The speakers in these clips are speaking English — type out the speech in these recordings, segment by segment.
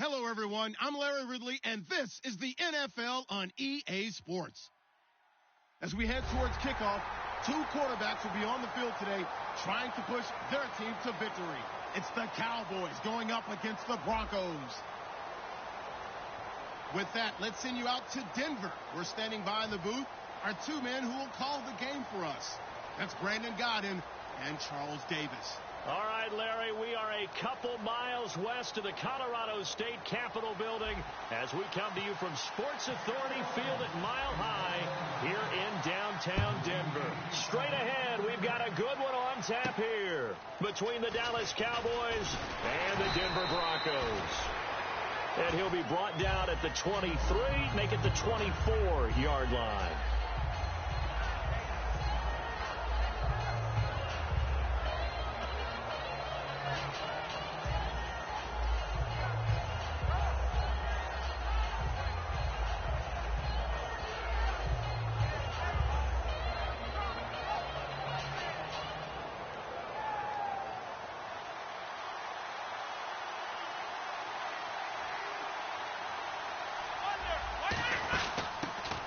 Hello, everyone. I'm Larry Ridley, and this is the NFL on EA Sports. As we head towards kickoff, two quarterbacks will be on the field today trying to push their team to victory. It's the Cowboys going up against the Broncos. With that, let's send you out to Denver. We're standing by in the booth are two men who will call the game for us. That's Brandon Godden and Charles Davis. All right, Larry, we are a couple miles west of the Colorado State Capitol building as we come to you from Sports Authority Field at Mile High here in downtown Denver. Straight ahead, we've got a good one on tap here between the Dallas Cowboys and the Denver Broncos. And he'll be brought down at the 23, make it the 24-yard line.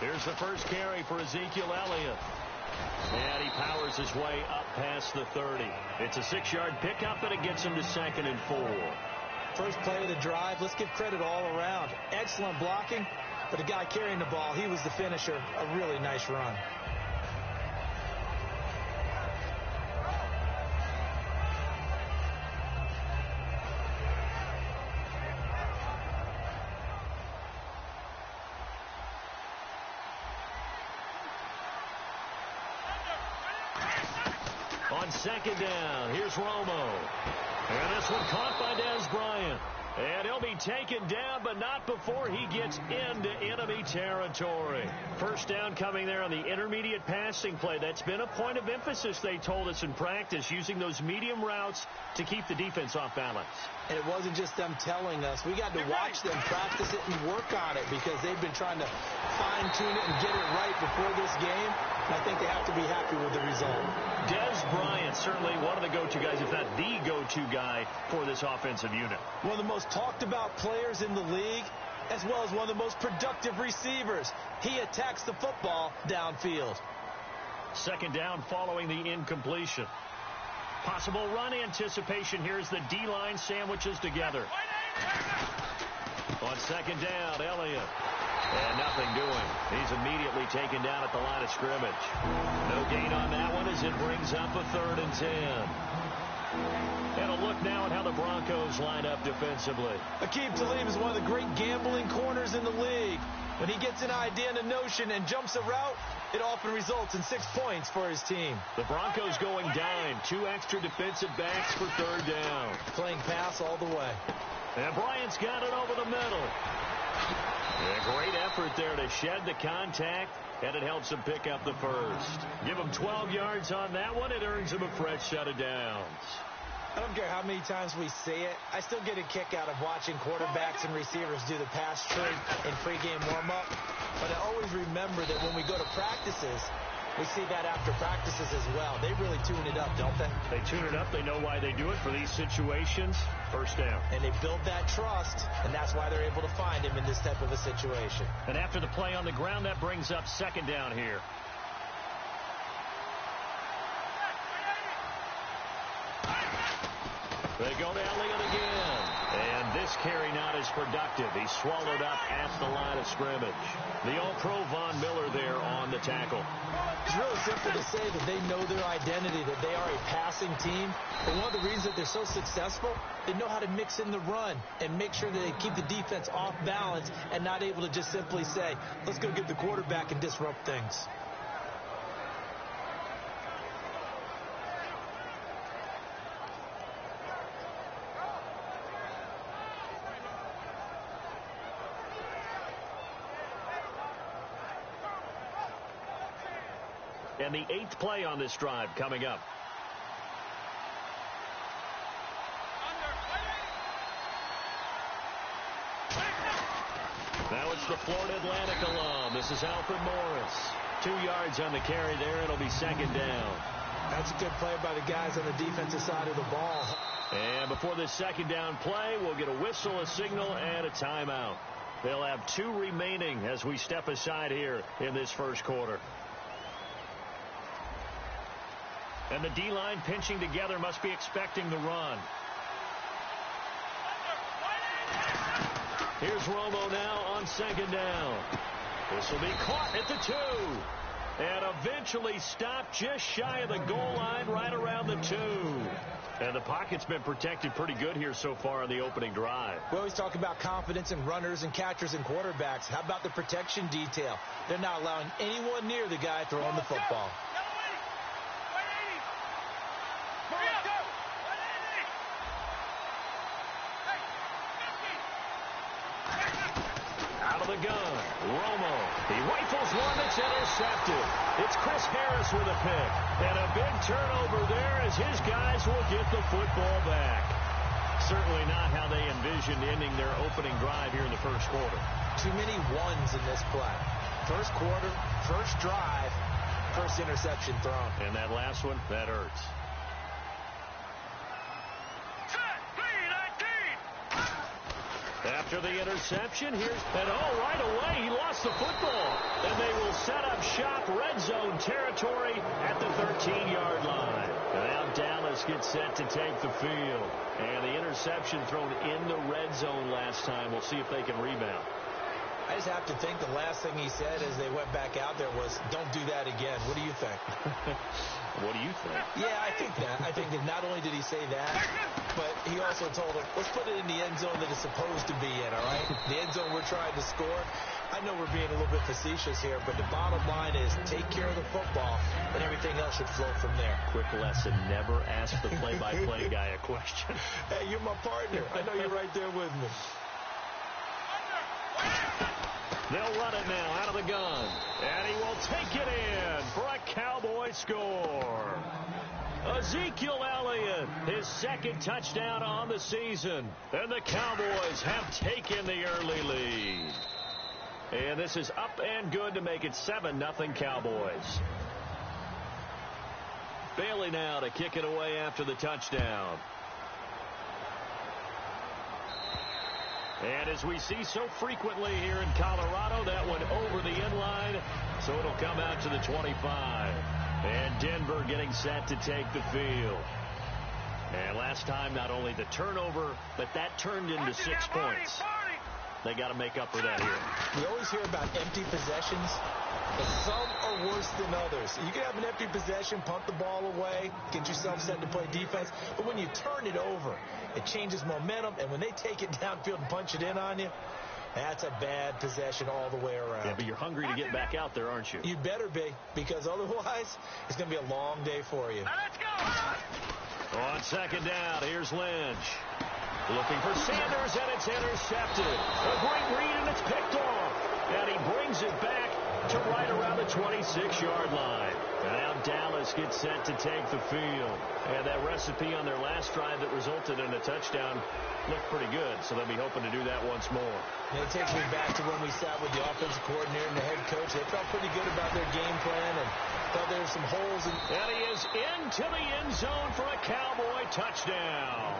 Here's the first carry for Ezekiel Elliott. And he powers his way up past the 30. It's a 6-yard pickup, and it gets him to 2nd and 4. First play of the drive, let's give credit all around. Excellent blocking, but the guy carrying the ball, he was the finisher. A really nice run. On 2nd down, here's Romo. And this one caught by Dez Bryant. And he'll be taken down, but not before he gets into enemy territory. First down coming there on the intermediate passing play. That's been a point of emphasis, they told us in practice, using those medium routes to keep the defense off balance. And it wasn't just them telling us. We got to watch them practice it and work on it because they've been trying to fine-tune it and get it right before this game. And I think they have to be happy with the result. Dez Bryant, certainly one of the go-to guys, if not the go-to guy for this offensive unit. One of the most talked about players in the league, as well as one of the most productive receivers. He attacks the football downfield. 2nd down following the incompletion. Possible run anticipation here as the D-line sandwiches together. On 2nd down, Elliott. And nothing doing. He's immediately taken down at the line of scrimmage. No gain on that one as it brings up a 3rd and 10. And a look now at how the Broncos line up defensively. Aqib Talib is one of the great gambling corners in the league. When he gets an idea and a notion and jumps a route, it often results in 6 points for his team. The Broncos going dime. 2 extra defensive backs for 3rd down. Playing pass all the way. And Bryant's got it over the middle. A great effort there to shed the contact, and it helps him pick up the first. Give him 12 yards on that one. It earns him a fresh set of downs. I don't care how many times we say it. I still get a kick out of watching quarterbacks and receivers do the pass trick in pregame warm-up. But I always remember that when we go to practices, we see that after practices as well. They really tune it up, don't they? They tune it up. They know why they do it for these situations. First down. And they build that trust, and that's why they're able to find him in this type of a situation. And after the play on the ground, that brings up 2nd down here. They go to Elliott again. And this carry not as productive. He's swallowed up at the line of scrimmage. The All-Pro Von Miller there on the tackle. It's really simple to say that they know their identity, that they are a passing team. But one of the reasons that they're so successful, they know how to mix in the run and make sure that they keep the defense off balance and not able to just simply say, let's go get the quarterback and disrupt things. And the 8th play on this drive coming up. Now it's the Florida Atlantic alum. This is Alfred Morris. 2 yards on the carry there. It'll be 2nd down. That's a good play by the guys on the defensive side of the ball. And before this second down play, we'll get a whistle, a signal, and a timeout. They'll have 2 remaining as we step aside here in this first quarter. And the D-line pinching together must be expecting the run. Here's Romo now on second down. This will be caught at the 2. And eventually stopped just shy of the goal line right around the 2. And the pocket's been protected pretty good here so far on the opening drive. We always talk about confidence in runners and catchers and quarterbacks. How about the protection detail? They're not allowing anyone near the guy throwing the football. Out of the gun, Romo. He rifles one that's intercepted. It's Chris Harris with a pick. And a big turnover there as his guys will get the football back. Certainly not how they envisioned ending their opening drive here in the first quarter. Too many ones in this play. First quarter, first drive, first interception thrown. And that last one, that hurts. After the interception, right away, he lost the football. And they will set up shop, red zone territory at the 13-yard line. And now Dallas gets set to take the field. And the interception thrown in the red zone last time. We'll see if they can rebound. I just have to think the last thing he said as they went back out there was, don't do that again. What do you think? What do you think? Yeah, I think that. I think that not only did he say that, but he also told him, let's put it in the end zone that it's supposed to be in, all right? The end zone we're trying to score. I know we're being a little bit facetious here, but the bottom line is take care of the football, and everything else should flow from there. Quick lesson, never ask the play-by-play guy a question. Hey, you're my partner. I know you're right there with me. They'll run it now out of the gun. And he will take it in for a Cowboy score. Ezekiel Elliott, his second touchdown on the season. And the Cowboys have taken the early lead. And this is up and good to make it 7-0 Cowboys. Bailey now to kick it away after the touchdown. And as we see so frequently here in Colorado, that one over the end line, so it'll come out to the 25. And Denver getting set to take the field. And last time, not only the turnover, but that turned into 6 points. They got to make up for that here. We always hear about empty possessions, but some are worse than others. You can have an empty possession, punt the ball away, get yourself set to play defense, but when you turn it over, it changes momentum, and when they take it downfield and punch it in on you, that's a bad possession all the way around. Yeah, but you're hungry to get back out there, aren't you? You better be, because otherwise, it's going to be a long day for you. Let's go! On second down, here's Lynch. Looking for Sanders, and it's intercepted. A great read, and it's picked off. And he brings it back to right around the 26-yard line. And now Dallas gets set to take the field. And that recipe on their last drive that resulted in a touchdown looked pretty good, so they'll be hoping to do that once more. And it takes me back to when we sat with the offensive coordinator and the head coach. They felt pretty good about their game plan and thought there were some holes. And he is into the end zone for a Cowboy touchdown.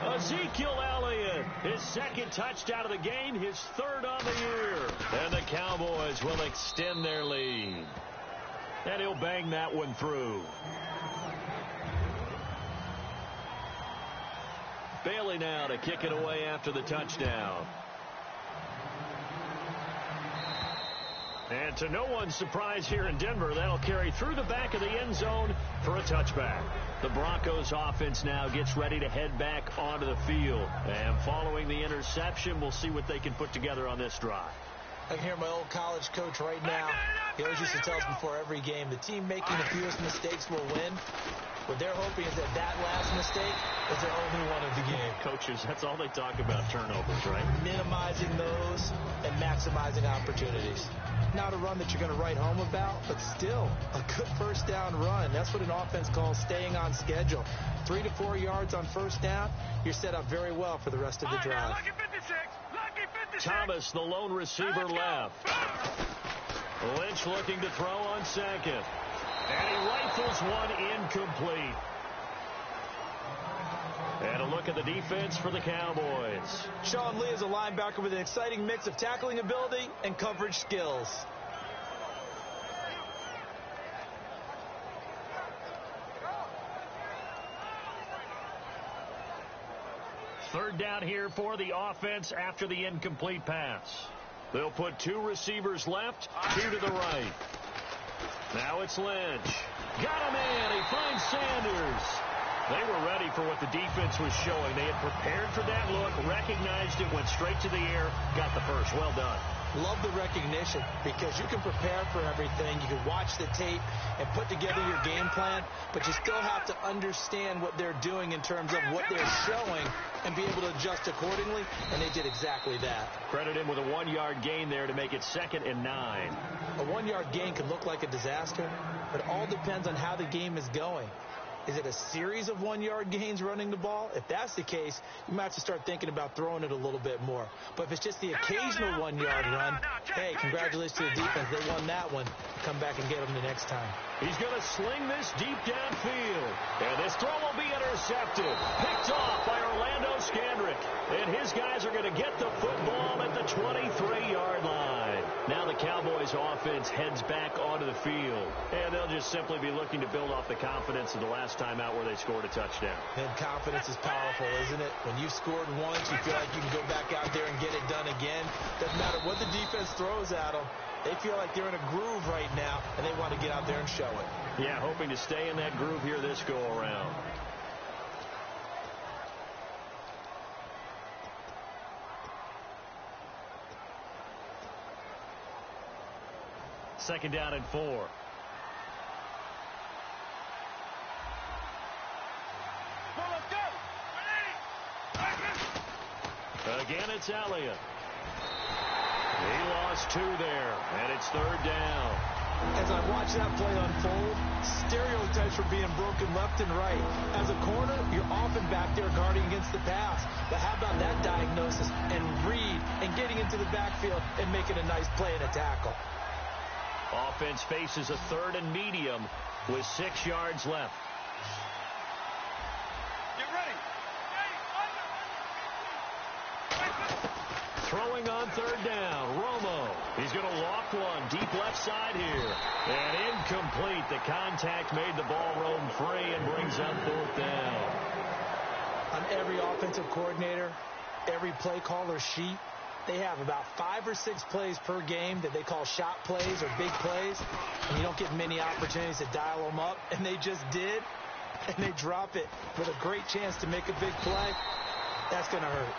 Ezekiel Elliott, his second touchdown of the game, his third on the year. And the Cowboys will extend their lead. And he'll bang that one through. Bailey now to kick it away after the touchdown. And to no one's surprise here in Denver, that'll carry through the back of the end zone for a touchback. The Broncos offense now gets ready to head back onto the field. And following the interception, we'll see what they can put together on this drive. I can hear my old college coach right now. He always used to tell us before every game, the team making the fewest mistakes will win. What they're hoping is that that last mistake is their only one of the game. Coaches, that's all they talk about, turnovers, right? Minimizing those and maximizing opportunities. Not a run that you're going to write home about, but still a good first down run. That's what an offense calls staying on schedule. 3 to 4 yards on first down, you're set up very well for the rest of the drive. Lucky 56. Thomas, the lone receiver, left. Lynch looking to throw on second. And he rifles one incomplete. look at the defense for the Cowboys. Sean Lee is a linebacker with an exciting mix of tackling ability and coverage skills. Third down here for the offense after the incomplete pass. They'll put 2 receivers left, 2 to the right. Now it's Lynch. Got a man. He finds Sanders. They were ready for what the defense was showing. They had prepared for that look, recognized it, went straight to the air, got the first. Well done. Love the recognition because you can prepare for everything. You can watch the tape and put together your game plan, but you still have to understand what they're doing in terms of what they're showing and be able to adjust accordingly, and they did exactly that. Credit him with a 1-yard gain there to make it 2nd and 9. A 1-yard gain can look like a disaster, but it all depends on how the game is going. Is it a series of 1-yard gains running the ball? If that's the case, you might have to start thinking about throwing it a little bit more. But if it's just the occasional 1-yard run, hey, congratulations to the defense. They won that one. Come back and get them the next time. He's going to sling this deep downfield. And this throw will be intercepted. Picked off by Orlando Scandrick. And his guys are going to get the football at the 23-yard line. Now the Cowboys offense heads back onto the field. And they'll just simply be looking to build off the confidence of the last time out where they scored a touchdown. And confidence is powerful, isn't it? When you've scored once, you feel like you can go back out there and get it done again. Doesn't matter what the defense throws at them. They feel like they're in a groove right now, and they want to get out there and show it. Yeah, hoping to stay in that groove here this go-around. Second down and 4. Again, it's Elliott. He lost 2 there, and it's 3rd down. As I watch that play unfold, stereotypes are being broken left and right. As a corner, you're often back there guarding against the pass. But how about that diagnosis and read and getting into the backfield and making a nice play and a tackle? Offense faces a 3rd and medium with 6 yards left. Get ready. Throwing on 3rd down, Romo. He's going to walk one deep left side here. And incomplete. The contact made the ball roam free and brings up 4th down. On every offensive coordinator, every play caller sheet, they have about 5 or 6 plays per game that they call shot plays or big plays. And you don't get many opportunities to dial them up. And they just did. And they drop it with a great chance to make a big play. That's going to hurt.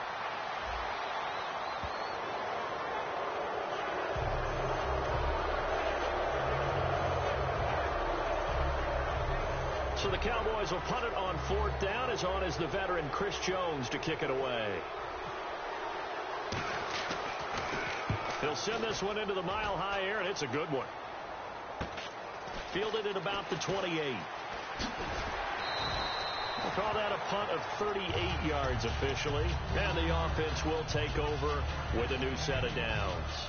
So the Cowboys will punt it on 4th down. As on is the veteran Chris Jones to kick it away. He'll send this one into the mile-high air, and it's a good one. Fielded at about the 28. We'll call that a punt of 38 yards officially. And the offense will take over with a new set of downs.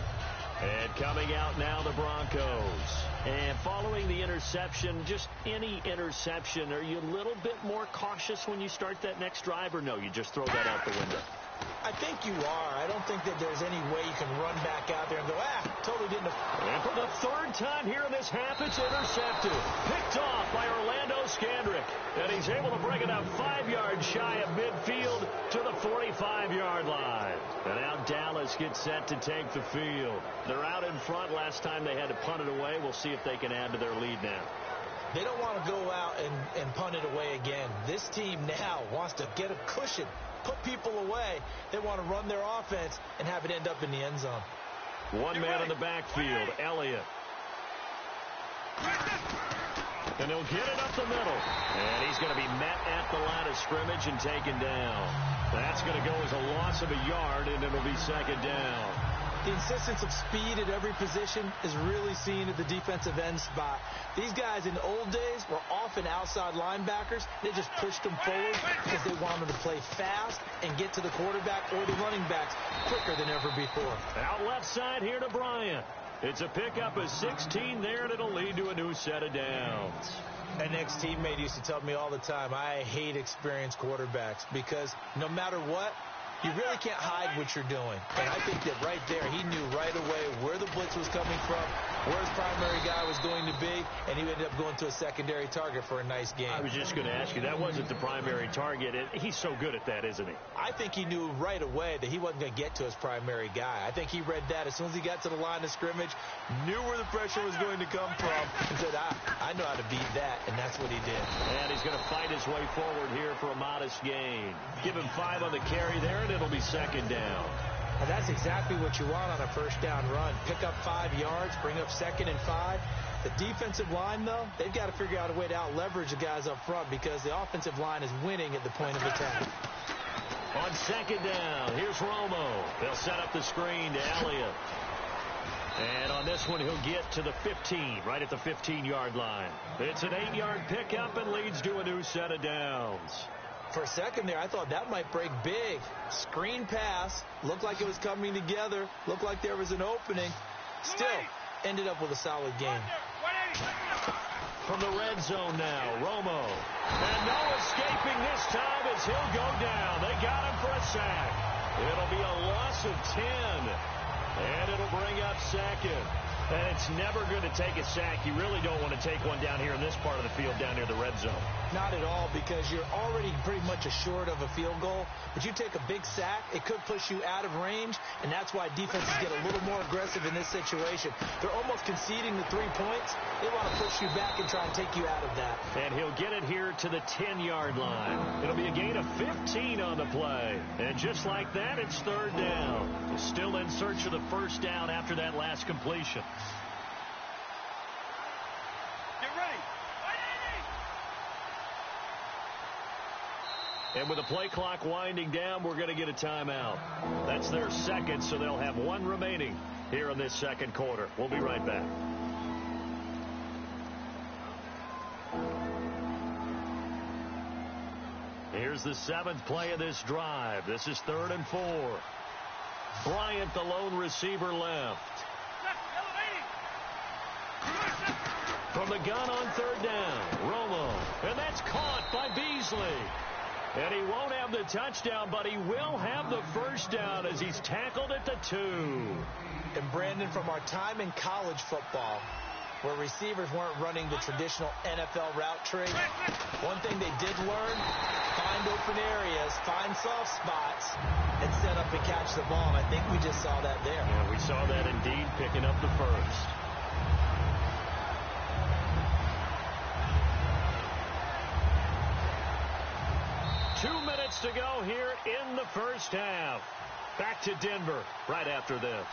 And coming out now, the Broncos. And following the interception, just any interception, are you a little bit more cautious when you start that next drive, or no, you just throw that out the window? I think you are. I don't think that there's any way you can run back out there and go, totally didn't. And for the 3rd time here in this half, it's intercepted. Picked off by Orlando Scandrick. And he's able to bring it up 5 yards shy of midfield to the 45-yard line. And now Dallas gets set to take the field. They're out in front. Last time they had to punt it away. We'll see if they can add to their lead now. They don't want to go out and punt it away again. This team now wants to get a cushion, put people away. They want to run their offense and have it end up in the end zone. One man in the backfield, Elliott. And he'll get it up the middle. And he's going to be met at the line of scrimmage and taken down. That's going to go as a loss of a yard, and it'll be 2nd down. The insistence of speed at every position is really seen at the defensive end spot. These guys in the old days were often outside linebackers. They just pushed them forward because they wanted to play fast and get to the quarterback or the running backs quicker than ever before. Out left side here to Bryant. It's a pickup of 16 there, and it'll lead to a new set of downs. An ex-teammate used to tell me all the time, I hate experienced quarterbacks because no matter what, you really can't hide what you're doing. And I think that right there, he knew right away where the blitz was coming from, where his primary guy was going to be, and he ended up going to a secondary target for a nice game. I was just going to ask you, that wasn't the primary target. He's so good at that, isn't he? I think he knew right away that he wasn't going to get to his primary guy. I think he read that as soon as he got to the line of scrimmage, knew where the pressure was going to come from, and said, I know how to beat that, and that's what he did. And he's going to fight his way forward here for a modest gain. Give him 5 on the carry there, and it'll be second down. Now that's exactly what you want on a first down run. Pick up 5 yards, bring up 2nd and 5. The defensive line, though, they've got to figure out a way to out-leverage the guys up front because the offensive line is winning at the point of attack. On second down, here's Romo. They'll set up the screen to Elliott. And on this one, he'll get to the 15, right at the 15-yard line. It's an 8-yard pickup and leads to a new set of downs. For a second there, I thought that might break big. Screen pass. Looked like it was coming together. Looked like there was an opening. Still, ended up with a solid game. From the red zone now, Romo. And no escaping this time as he'll go down. They got him for a sack. It'll be a loss of 10. And it'll bring up second. And it's never going to take a sack. You really don't want to take one down here in this part of the field down near the red zone. Not at all, because you're already pretty much assured of a field goal. But you take a big sack, it could push you out of range, and that's why defenses get a little more aggressive in this situation. They're almost conceding the 3 points. They want to push you back and try and take you out of that. And he'll get it here to the 10-yard line. It'll be a gain of 15 on the play. And just like that, it's third down. Still in search of the first down after that last completion. And with the play clock winding down, we're going to get a timeout. That's their second, so they'll have 1 remaining here in this second quarter. We'll be right back. Here's the 7th play of this drive. This is 3rd and 4. Bryant, the lone receiver, left. From the gun on 3rd down, Romo. And that's caught by Beasley. And he won't have the touchdown, but he will have the first down as he's tackled at the 2. And Brandon, from our time in college football, where receivers weren't running the traditional NFL route tree, one thing they did learn, find open areas, find soft spots, and set up and catch the ball. And I think we just saw that there. Yeah, we saw that indeed, picking up the first. To go here in the first half. Back to Denver right after this.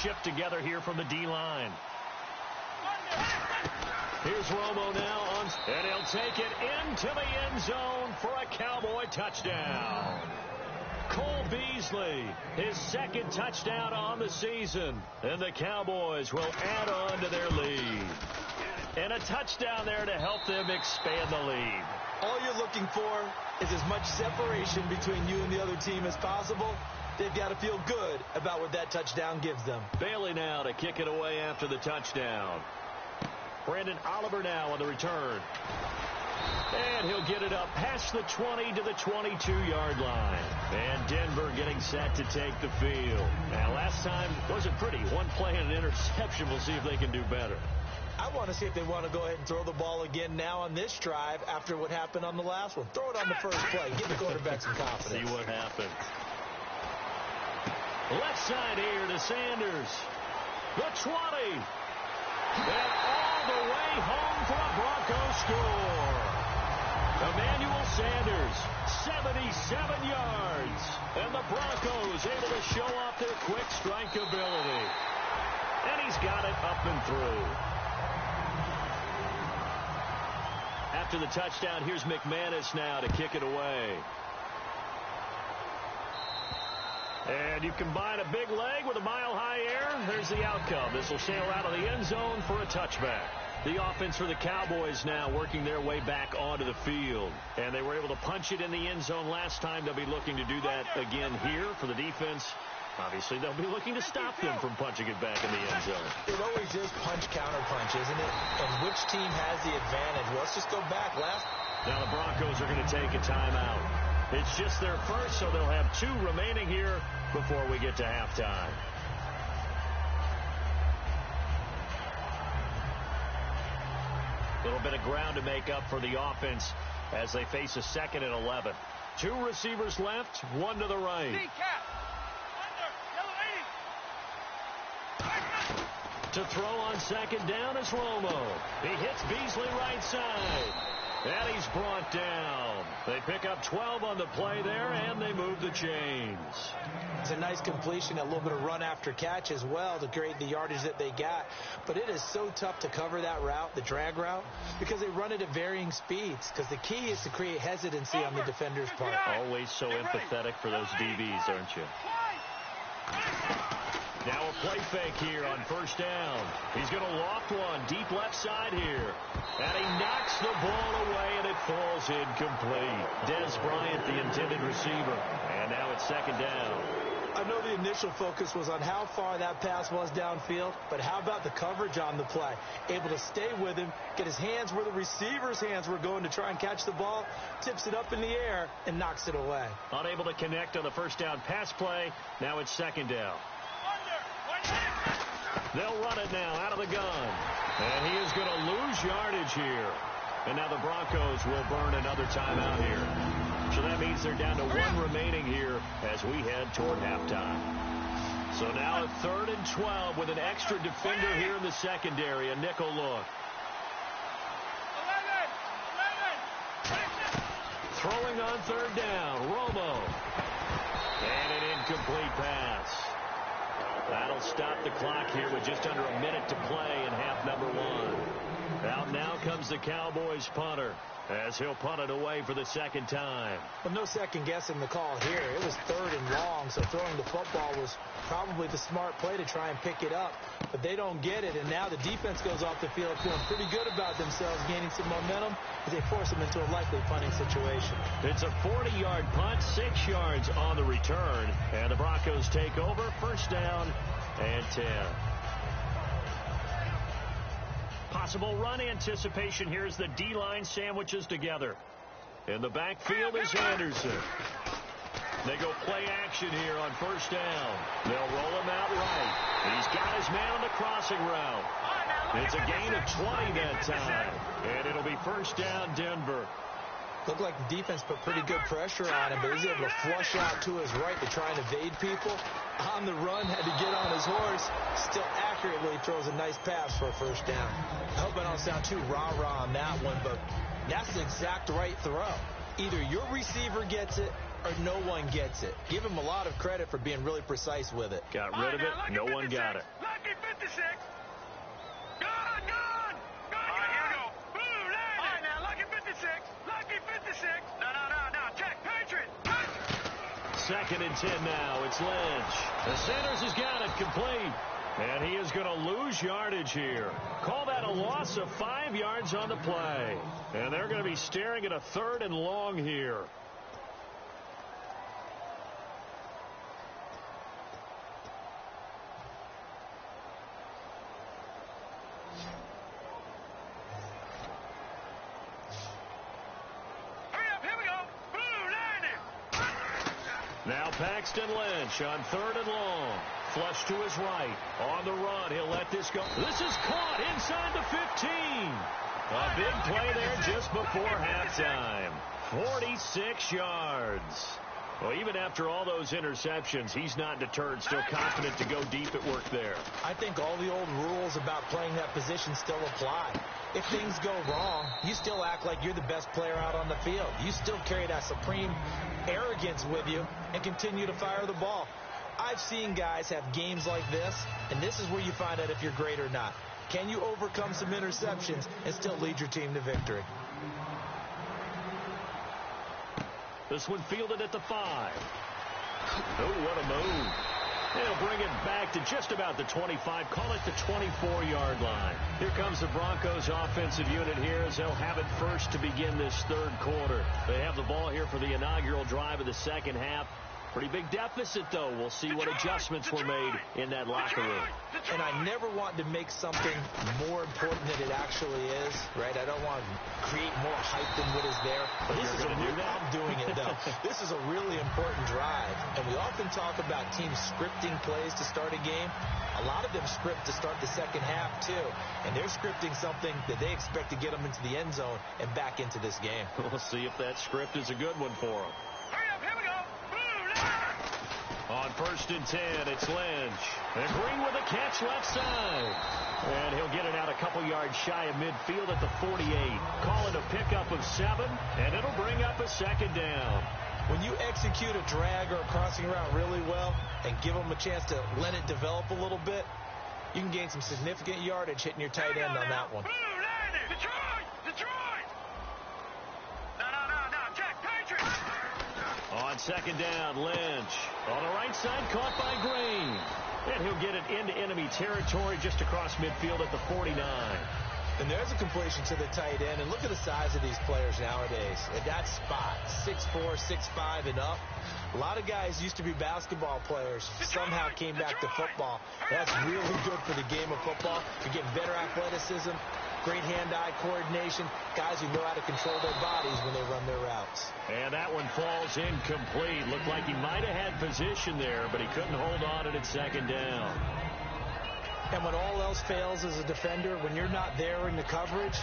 Shipped together here from the D-line. Here's Romo now, and he'll take it into the end zone for a Cowboy touchdown. Cole Beasley, his 2nd touchdown on the season. And the Cowboys will add on to their lead. And a touchdown there to help them expand the lead. All you're looking for is as much separation between you and the other team as possible. They've got to feel good about what that touchdown gives them. Bailey now to kick it away after the touchdown. Brandon Oliver now on the return. And he'll get it up past the 20 to the 22-yard line. And Denver getting set to take the field. Now, last time wasn't pretty. 1 play and an interception. We'll see if they can do better. I want to see if they want to go ahead and throw the ball again now on this drive after what happened on the last one. Throw it on the first play. Give the quarterback some confidence. See what happens. Left side here to Sanders. The 20. And all the way home for a Broncos score. Emmanuel Sanders, 77 yards. And the Broncos able to show off their quick strike ability. And he's got it up and through. After the touchdown, here's McManus now to kick it away. And you combine a big leg with a mile-high air, there's the outcome. This will sail out of the end zone for a touchback. The offense for the Cowboys now working their way back onto the field. And they were able to punch it in the end zone last time. They'll be looking to do that again here for the defense. Obviously, they'll be looking to stop them from punching it back in the end zone. It always is punch-counter-punch, isn't it? And which team has the advantage? Well, let's just go back left. Now the Broncos are going to take a timeout. It's just their first, so they'll have 2 remaining here before we get to halftime. A little bit of ground to make up for the offense as they face a 2nd and 11. 2 receivers left, 1 to the right. To throw on 2nd down is Romo. He hits Beasley right side. And he's brought down. They pick up 12 on the play there, and they move the chains. It's a nice completion, a little bit of run after catch as well to create the yardage that they got. But it is so tough to cover that route, the drag route, because they run it at varying speeds. Because the key is to create hesitancy on the defender's part. Always so empathetic for those DBs, aren't you? Now a play fake here on 1st down. He's going to loft one deep left side here. And he knocks the ball away, and it falls incomplete. Des Bryant, the intended receiver. And now it's 2nd down. I know the initial focus was on how far that pass was downfield, but how about the coverage on the play? Able to stay with him, get his hands where the receiver's hands were going to try and catch the ball, tips it up in the air, and knocks it away. Unable to connect on the 1st down pass play. Now it's 2nd down. They'll run it now out of the gun. And he is going to lose yardage here. And now the Broncos will burn another timeout here. So that means they're down to 1 remaining here as we head toward halftime. So now a 3rd and 12 with an extra defender here in the secondary. A nickel look. Throwing on 3rd down. Romo. And an incomplete pass. That'll stop the clock here with just under a minute to play in half number 1. Out now comes the Cowboys punter as he'll punt it away for the 2nd time. But no second guessing the call here. It was 3rd and long, so throwing the football was probably the smart play to try and pick it up. But they don't get it, and now the defense goes off the field feeling pretty good about themselves, gaining some momentum as they force them into a likely punting situation. It's a 40-yard punt, 6 yards on the return, and the Broncos take over. 1st down and 10. Possible run anticipation. Here's the D-line sandwiches together. In the backfield is Anderson. They go play action here on 1st down. They'll roll him out right. He's got his man on the crossing route. It's a gain of 20 that time. And it'll be 1st down Denver. Looked like the defense put pretty good pressure on him, but he's able to flush out to his right to try and evade people. On the run, had to get on his horse. Still accurately throws a nice pass for a 1st down. I hope I don't sound too rah-rah on that one, but that's the exact right throw. Either your receiver gets it or no one gets it. Give him a lot of credit for being really precise with it. Got rid of it. No one got it. Lucky 56. Gone. Here we go. Boom, landed. All right, now, lucky 56. Lucky 56. No. Check. Patriot. 2nd and 10 now. It's Lynch. The Sanders has got it complete. And he is going to lose yardage here. Call that a loss of 5 yards on the play. And they're going to be staring at a 3rd and long here. Now Paxton Lynch on 3rd and long. Flush to his right. On the run. He'll let this go. This is caught inside the 15. A big play there just before halftime. 46 yards. Well, even after all those interceptions, he's not deterred. Still confident to go deep at work there. I think all the old rules about playing that position still apply. If things go wrong, you still act like you're the best player out on the field. You still carry that supreme arrogance with you and continue to fire the ball. I've seen guys have games like this, and this is where you find out if you're great or not. Can you overcome some interceptions and still lead your team to victory? This one fielded at the 5. Oh, what a move. They'll bring it back to just about the 25, call it the 24-yard line. Here comes the Broncos offensive unit here as they'll have it first to begin this third quarter. They have the ball here for the inaugural drive of the second half. Pretty big deficit, though. We'll see what adjustments were made in that locker room. And I never want to make something more important than it actually is, right? I don't want to create more hype than what is there. But this is I'm doing it, though. This is a really important drive. And we often talk about teams scripting plays to start a game. A lot of them script to start the second half, too. And they're scripting something that they expect to get them into the end zone and back into this game. We'll see if that script is a good one for them. Hurry up, here we go. On 1st and 10, it's Lynch. And Green with a catch left side. And he'll get it out a couple yards shy of midfield at the 48. Call it a pickup of 7, and it'll bring up a second down. When you execute a drag or a crossing route really well and give them a chance to let it develop a little bit, you can gain some significant yardage hitting your tight end on that one. Detroit! Detroit! No, check, Patriots! On second down, Lynch. On the right side, caught by Green. And he'll get it into enemy territory just across midfield at the 49. And there's a completion to the tight end. And look at the size of these players nowadays. At that spot, 6'4", 6'5", and up. A lot of guys used to be basketball players, somehow came back to football. That's really good for the game of football. You get better athleticism, great hand-eye coordination, guys who know how to control their bodies when they run their routes. And that one falls incomplete. Looked like he might have had position there, but he couldn't hold on at second down. And when all else fails as a defender, when you're not there in the coverage,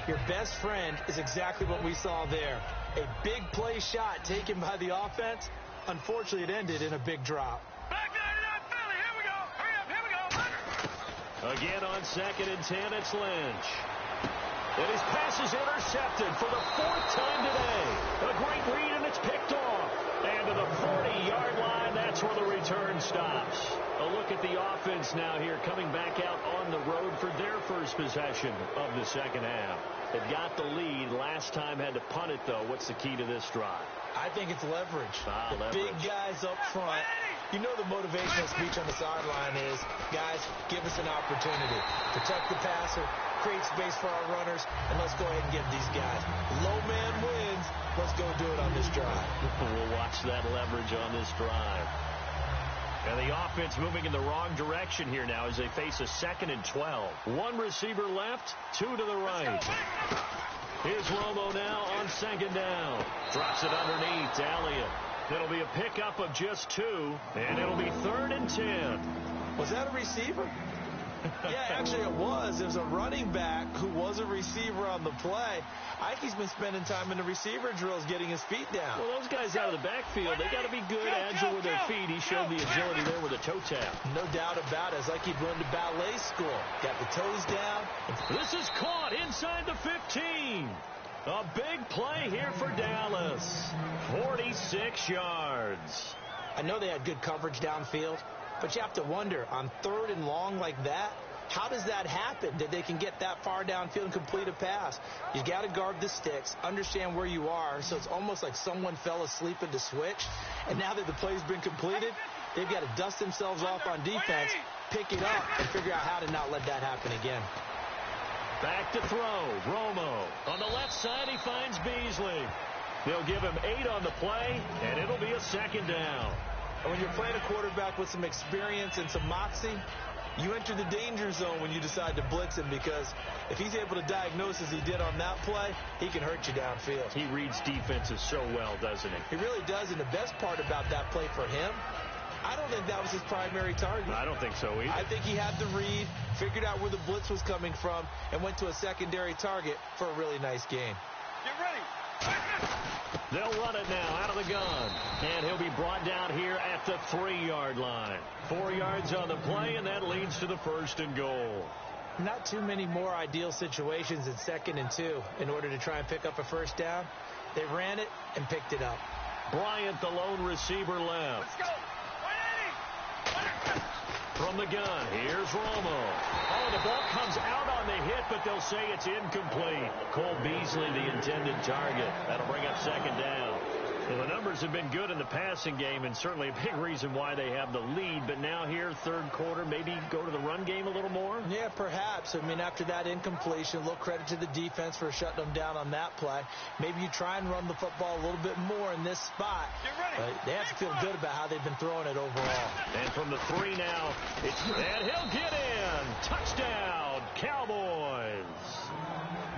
your best friend is exactly what we saw there. A big play shot taken by the offense. Unfortunately, it ended in a big drop. Back 99 Philly, here we go. Hurry up, here we go. Again on 2nd and 10, it's Lynch. And his pass is intercepted for the 4th time today. A great read, and it's picked off. And to the 40-yard line, that's where the return stops. A look at the offense now here, coming back out on the road for their first possession of the second half. They got the lead. Last time had to punt it, though. What's the key to this drive? I think it's leverage. Leverage. Big guys up front. You know the motivational speech on the sideline is, guys, give us an opportunity. Protect the passer, create space for our runners, and let's go ahead and get these guys. Low man wins. Let's go do it on this drive. We'll watch that leverage on this drive. And the offense moving in the wrong direction here now as they face a 2nd and 12. One receiver left, 2 to the right. Here's Romo now on 2nd down. Drops it underneath to Elliott. It'll be a pickup of just 2, and it'll be 3rd and 10. Was that a receiver? Yeah, actually it was. It was a running back who was a receiver on the play. I think he's been spending time in the receiver drills getting his feet down. Well, those guys out of the backfield, they got to be good, agile with their feet. He showed the agility there with a toe tap. No doubt about it. It's like he'd run to ballet school. Got the toes down. This is caught inside the 15. A big play here for Dallas. 46 yards. I know they had good coverage downfield, but you have to wonder, on 3rd and long like that, how does that happen that they can get that far downfield and complete a pass? You got to guard the sticks, understand where you are, so it's almost like someone fell asleep at the switch, and now that the play's been completed, they've got to dust themselves off on defense, pick it up, and figure out how to not let that happen again. Back to throw. Romo. On the left side, he finds Beasley. They'll give him 8 on the play, and it'll be a 2nd down. And when you're playing a quarterback with some experience and some moxie, you enter the danger zone when you decide to blitz him, because if he's able to diagnose as he did on that play, he can hurt you downfield. He reads defenses so well, doesn't he? He really does, and the best part about that play for him, I don't think that was his primary target. I don't think so either. I think he had the read, figured out where the blitz was coming from, and went to a secondary target for a really nice gain. Get ready. They'll run it now out of the gun. And he'll be brought down here at the 3-yard line. 4 yards on the play, and that leads to the 1st and goal. Not too many more ideal situations in 2nd and 2 in order to try and pick up a 1st down. They ran it and picked it up. Bryant, the lone receiver, left. Let's go. 180. From the gun, here's Romo. Oh, the ball comes out on the hit, but they'll say it's incomplete. Cole Beasley, the intended target. That'll bring up 2nd down. Well, the numbers have been good in the passing game, and certainly a big reason why they have the lead. But now here, third quarter, maybe go to the run game a little more? Yeah, perhaps. I mean, after that incompletion, a little credit to the defense for shutting them down on that play. Maybe you try and run the football a little bit more in this spot. But they have to feel good about how they've been throwing it overall. And from the 3 now, and he'll get in. Touchdown, Cowboys.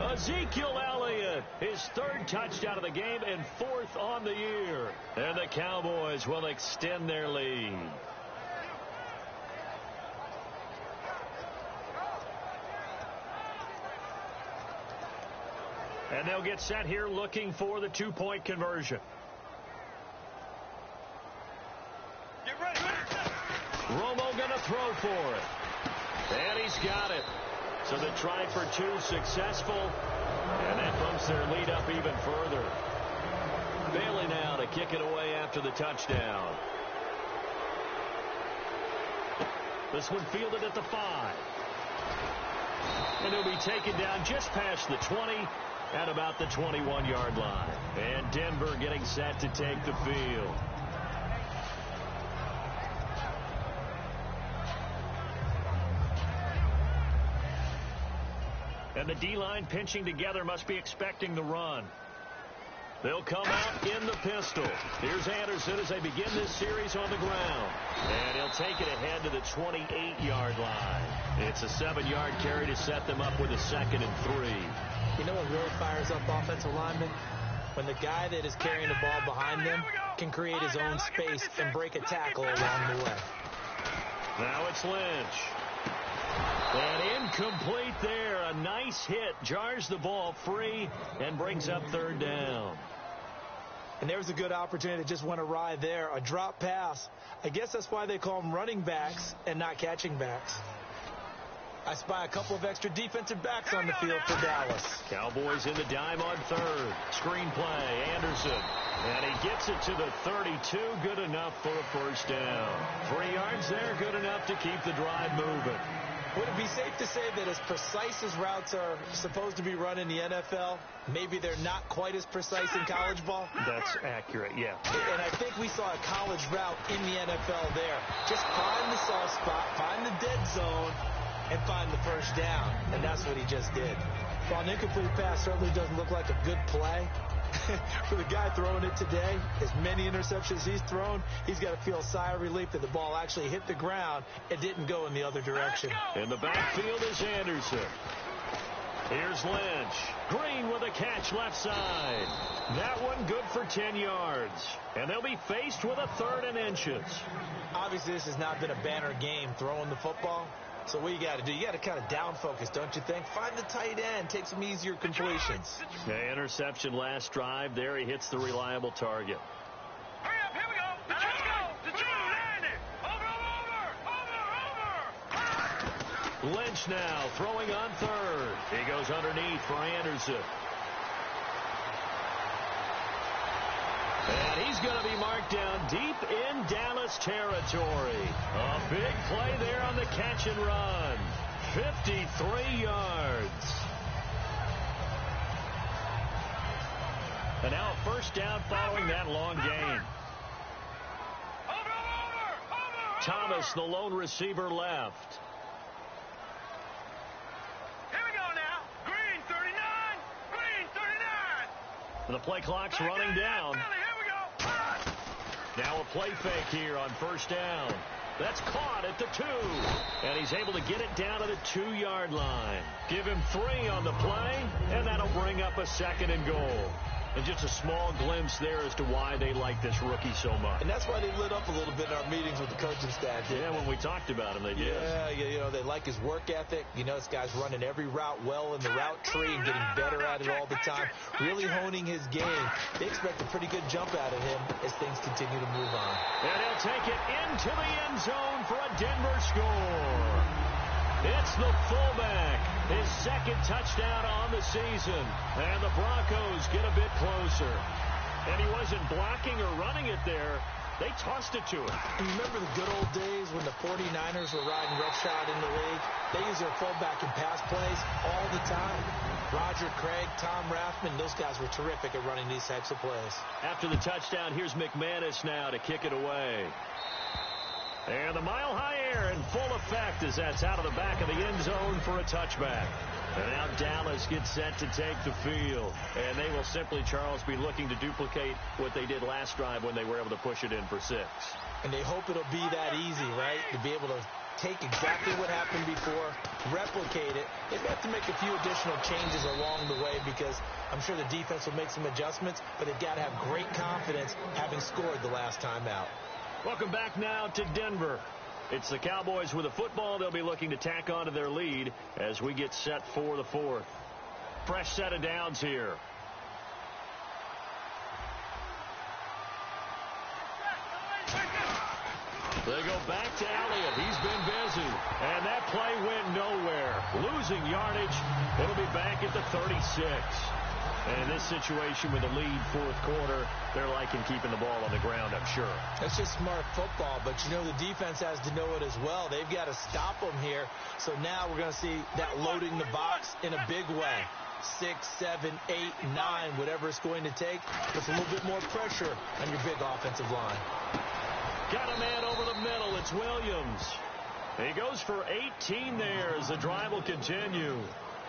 Ezekiel Elliott, his 3rd touchdown of the game and 4th on the year. And the Cowboys will extend their lead. And they'll get set here looking for the 2-point conversion. Get ready. Romo going to throw for it. And he's got it. So the try for 2 successful. And that bumps their lead up even further. Bailey now to kick it away after the touchdown. This one fielded at the 5. And he'll be taken down just past the 20 at about the 21-yard line. And Denver getting set to take the field. And the D-line pinching together, must be expecting the run. They'll come out in the pistol. Here's Anderson as they begin this series on the ground. And he'll take it ahead to the 28-yard line. It's a 7-yard carry to set them up with a 2nd and 3. You know what really fires up offensive linemen? When the guy that is carrying the ball behind them can create his own space and break a tackle along the way. Now it's Lynch. And incomplete there. A nice hit. Jars the ball free and brings up 3rd down. And there's a good opportunity that just went awry there. A drop pass. I guess that's why they call them running backs and not catching backs. I spy a couple of extra defensive backs on the field for Dallas. Cowboys in the dime on 3rd. Screen play. Anderson. And he gets it to the 32. Good enough for a 1st down. 3 yards there. Good enough to keep the drive moving. Would it be safe to say that as precise as routes are supposed to be run in the NFL, maybe they're not quite as precise in college ball? That's accurate, yeah. And I think we saw a college route in the NFL there. Just find the soft spot, find the dead zone, and find the 1st down. And that's what he just did. While an incomplete pass certainly doesn't look like a good play, for the guy throwing it today, as many interceptions he's thrown, he's got to feel a sigh of relief that the ball actually hit the ground and didn't go in the other direction. In the backfield is Anderson. Here's Lynch. Green with a catch left side. That one good for 10 yards. And they'll be faced with a 3rd and inches. Obviously, this has not been a banner game throwing the football. So what you got to do, you got to kind of down focus, don't you think? Find the tight end, take some easier completions. Yeah, interception last drive. There he hits the reliable target. Hurry up, here we go. Now let's go. The 2, land it. Over. Lynch now throwing on 3rd. He goes underneath for Anderson. And he's going to be marked down deep in Dallas territory. A big play there on the catch and run. 53 yards. And now a 1st down following that long gain. Over. Thomas, the lone receiver, left. Here we go now. Green 39. Green 39. The play clock's running down. Now a play fake here on 1st down. That's caught at the 2. And he's able to get it down to the 2-yard line. Give him 3 on the play, and that'll bring up a 2nd and goal. And just a small glimpse there as to why they like this rookie so much. And that's why they lit up a little bit in our meetings with the coaching staff. Yeah, when we talked about him, they did. Yeah, you know, they like his work ethic. You know, this guy's running every route well in the route tree and getting better at it all the time. Really honing his game. They expect a pretty good jump out of him as things continue to move on. And he'll take it into the end zone for a Denver score. It's the fullback, his 2nd touchdown on the season. And the Broncos get a bit closer. And he wasn't blocking or running it there. They tossed it to him. And remember the good old days when the 49ers were riding roughshod in the league? They use their fullback in pass plays all the time. Roger Craig, Tom Rathman, those guys were terrific at running these types of plays. After the touchdown, here's McManus now to kick it away. And the mile-high air in full effect as that's out of the back of the end zone for a touchback. And now Dallas gets set to take the field. And they will simply, Charles, be looking to duplicate what they did last drive when they were able to push it in for 6. And they hope it'll be that easy, right? To be able to take exactly what happened before, replicate it. They have to make a few additional changes along the way because I'm sure the defense will make some adjustments, but they've got to have great confidence having scored the last time out. Welcome back now to Denver. It's the Cowboys with the football. They'll be looking to tack on to their lead as we get set for the 4th. Fresh set of downs here. They go back to Elliott. He's been busy. And that play went nowhere. Losing yardage. It'll be back at the 36. And in this situation with the lead 4th quarter, they're liking keeping the ball on the ground, I'm sure. That's just smart football, but you know the defense has to know it as well. They've got to stop them here. So now we're going to see that loading the box in a big way. 6, 7, 8, 9, whatever it's going to take. Puts a little bit more pressure on your big offensive line. Got a man over the middle. It's Williams. He goes for 18 there as the drive will continue.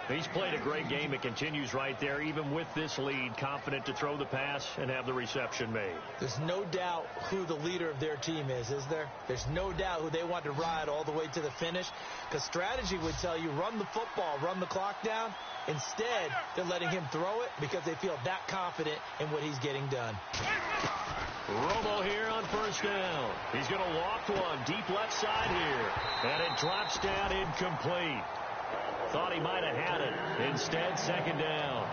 He's played a great game. It continues right there, even with this lead, confident to throw the pass and have the reception made. There's no doubt who the leader of their team is there? There's no doubt who they want to ride all the way to the finish, because strategy would tell you run the football, run the clock down. Instead, they're letting him throw it because they feel that confident in what he's getting done. Romo here on 1st down. He's going to loft one deep left side here, and it drops down incomplete. Thought he might have had it. Instead, 2nd down.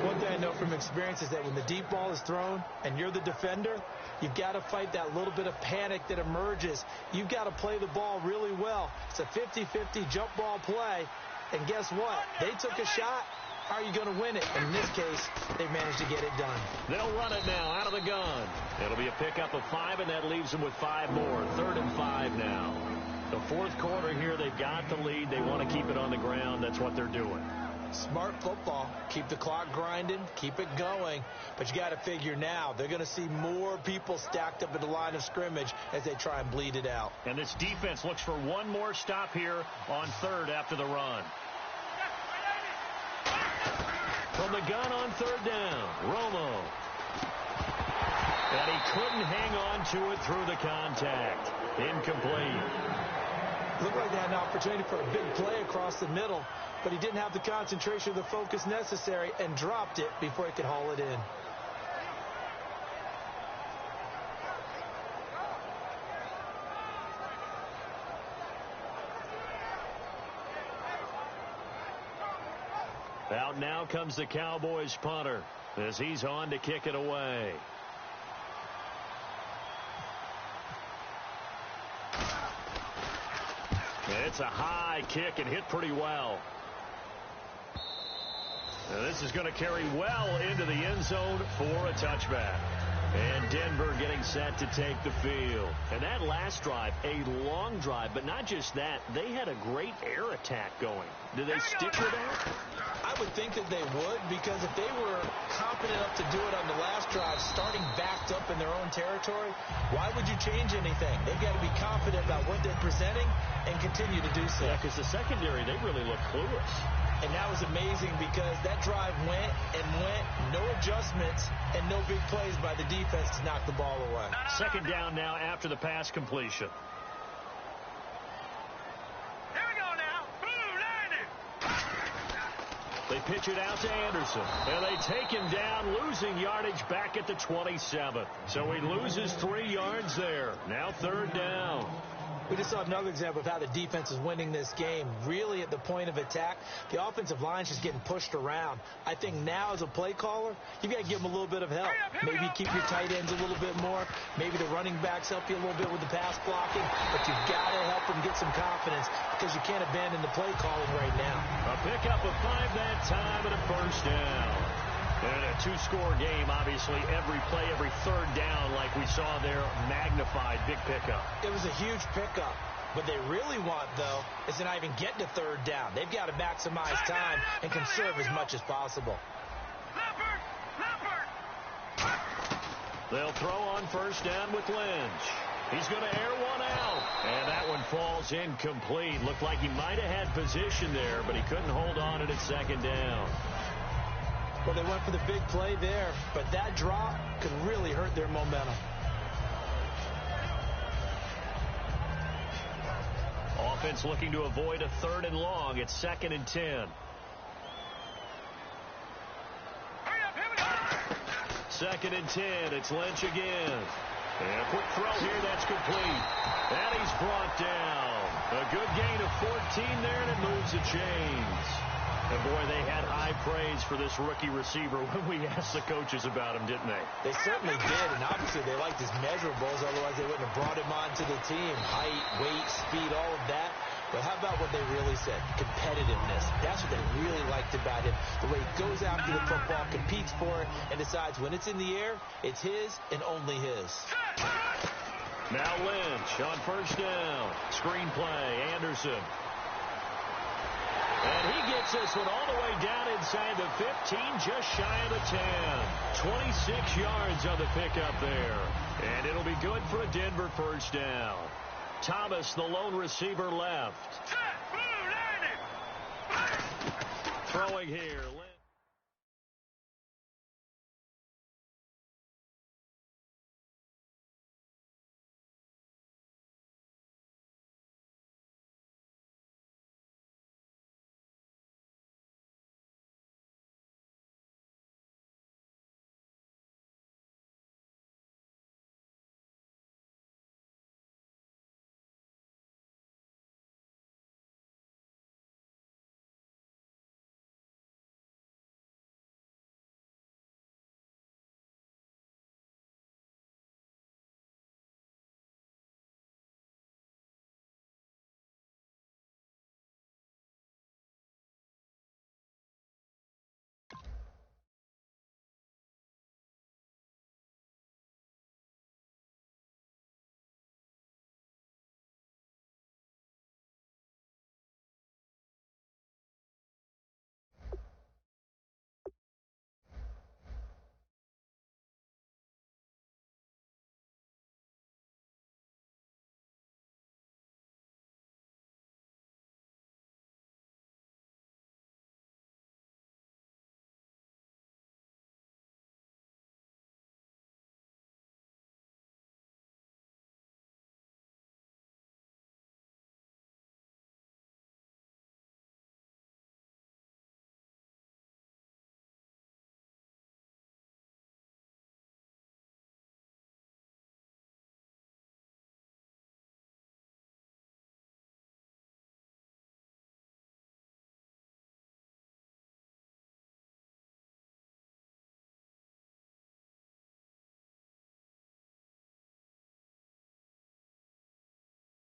One thing I know from experience is that when the deep ball is thrown and you're the defender, you've got to fight that little bit of panic that emerges. You've got to play the ball really well. It's a 50-50 jump ball play. And guess what? They took a shot. Are you going to win it? And in this case, they managed to get it done. They'll run it now out of the gun. It'll be a pickup of 5, and that leaves them with 5 more. 3rd and 5 now. The 4th quarter here, they've got the lead. They want to keep it on the ground. That's what they're doing. Smart football. Keep the clock grinding. Keep it going. But you got to figure now, they're going to see more people stacked up at the line of scrimmage as they try and bleed it out. And this defense looks for one more stop here on 3rd after the run. From the gun on 3rd down, Romo. And he couldn't hang on to it through the contact. Incomplete. Looked like they had an opportunity for a big play across the middle, but he didn't have the concentration or the focus necessary and dropped it before he could haul it in. Out now comes the Cowboys punter as he's on to kick it away. It's a high kick and hit pretty well. Now this is going to carry well into the end zone for a touchback. And Denver getting set to take the field. And that last drive, a long drive, but not just that. They had a great air attack going. Did they stick with that? I would think that they would, because if they were confident enough to do it on the last drive, starting backed up in their own territory, why would you change anything? They've got to be confident about what they're presenting and continue to do so. Yeah, because the secondary, they really look clueless. And that was amazing because that drive went and went, no adjustments, and no big plays by the defense to knock the ball away. 2nd down now after the pass completion. Here we go now. Boom, landed. They pitch it out to Anderson, and they take him down, losing yardage back at the 27. So he loses 3 yards there. Now 3rd down. We just saw another example of how the defense is winning this game. Really at the point of attack, the offensive line's just getting pushed around. I think now as a play caller, you've got to give them a little bit of help. Maybe keep your tight ends a little bit more. Maybe the running backs help you a little bit with the pass blocking. But you've got to help them get some confidence because you can't abandon the play calling right now. A pickup of 5 that time and a 1st down. And a two-score game, obviously, every play, every third down, like we saw there, magnified, big pickup. It was a huge pickup. What they really want, though, is to not even get to third down. They've got to maximize time and conserve as much as possible. They'll throw on first down with Lynch. He's going to air one out. And that one falls incomplete. Looked like he might have had position there, but he couldn't hold on at second down. Well, they went for the big play there, but that drop could really hurt their momentum. Offense looking to avoid a 3rd and long. It's 2nd and 10. 2nd and 10. It's Lynch again. And a quick throw here. That's complete. And he's brought down. A good gain of 14 there, and it moves the chains. And, boy, they had high praise for this rookie receiver when we asked the coaches about him, didn't they? They certainly did, and obviously they liked his measurables. Otherwise, they wouldn't have brought him onto the team. Height, weight, speed, all of that. But how about what they really said? Competitiveness. That's what they really liked about him. The way he goes after the football, competes for it, and decides when it's in the air, it's his and only his. Now Lynch on first down. Screen play, Anderson. And he gets this one all the way down inside the 15, just shy of the 10. 26 yards on the pickup there. And it'll be good for a Denver first down. Thomas, the lone receiver, left. Throwing here.